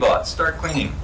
Deebot, start cleaning.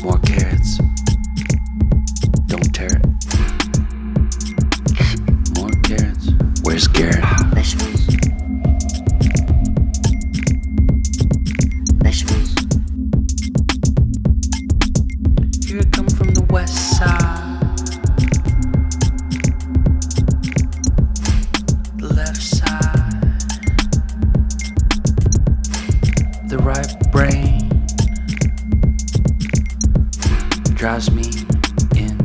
More carrots. Don't tear it. More carrots. Where's Garrett? Vegetables. Vegetables. Here I come from the west side. The left side. The right brain drives me in.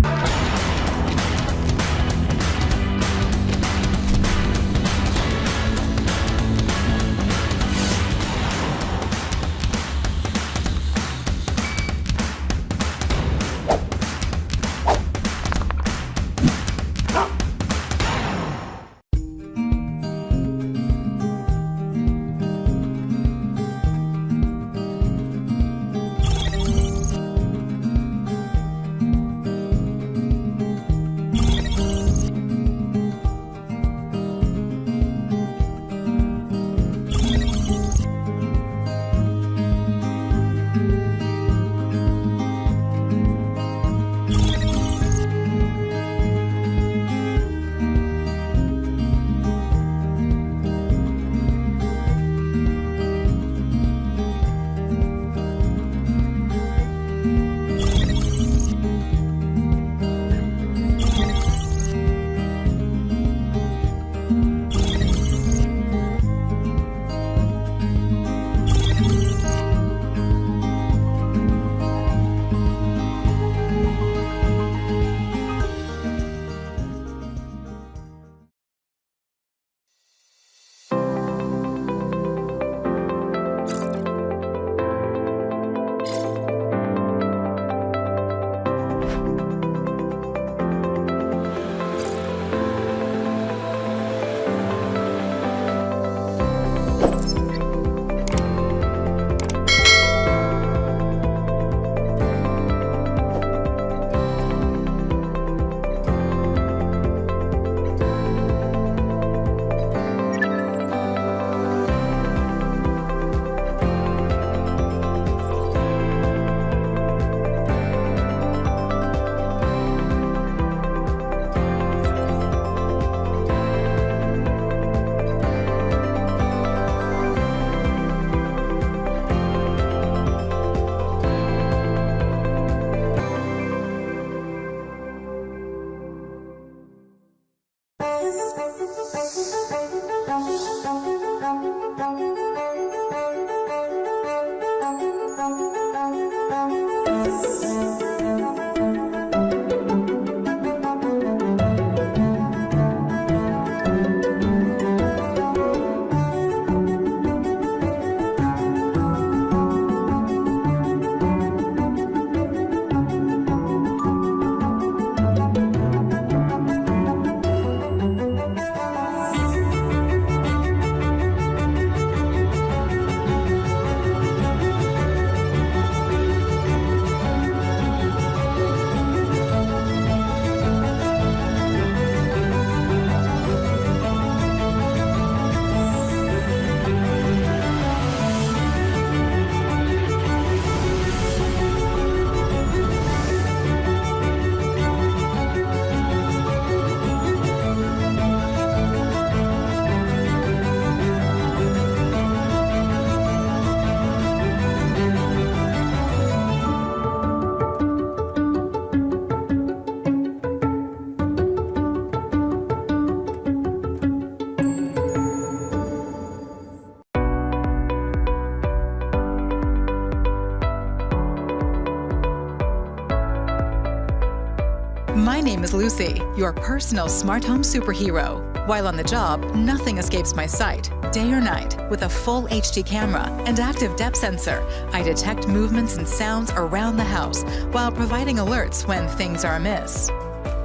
My name is Lucy, your personal smart home superhero. While on the job, nothing escapes my sight. Day or night, with a full HD camera and active depth sensor, I detect movements and sounds around the house while providing alerts when things are amiss.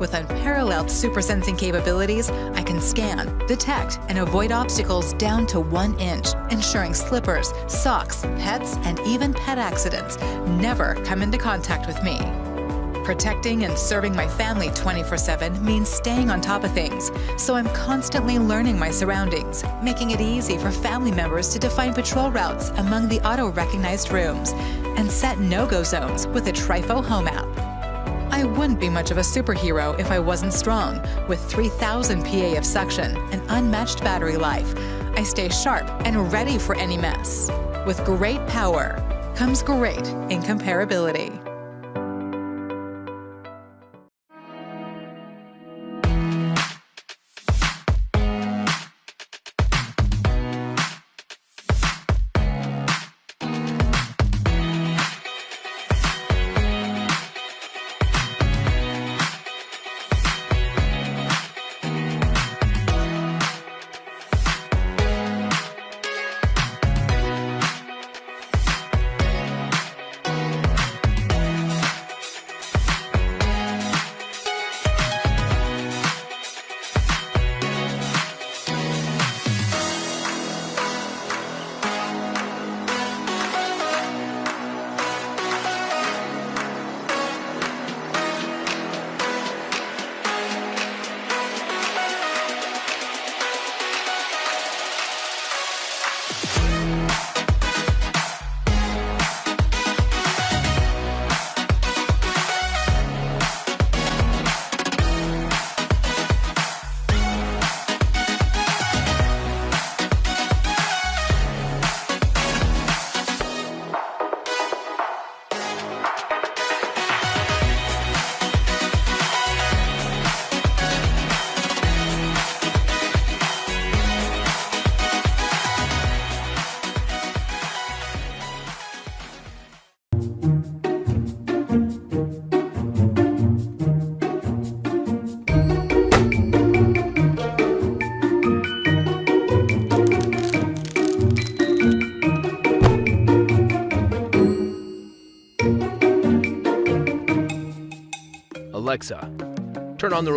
With unparalleled super sensing capabilities, I can scan, detect, and avoid obstacles down to 1 inch, ensuring slippers, socks, pets, and even pet accidents never come into contact with me. Protecting and serving my family 24/7 means staying on top of things, so I'm constantly learning my surroundings, making it easy for family members to define patrol routes among the auto-recognized rooms, and set no-go zones with a TRIFO home app. I wouldn't be much of a superhero if I wasn't strong. With 3,000 PA of suction and unmatched battery life, I stay sharp and ready for any mess. With great power comes great incomparability. Alexa, turn on the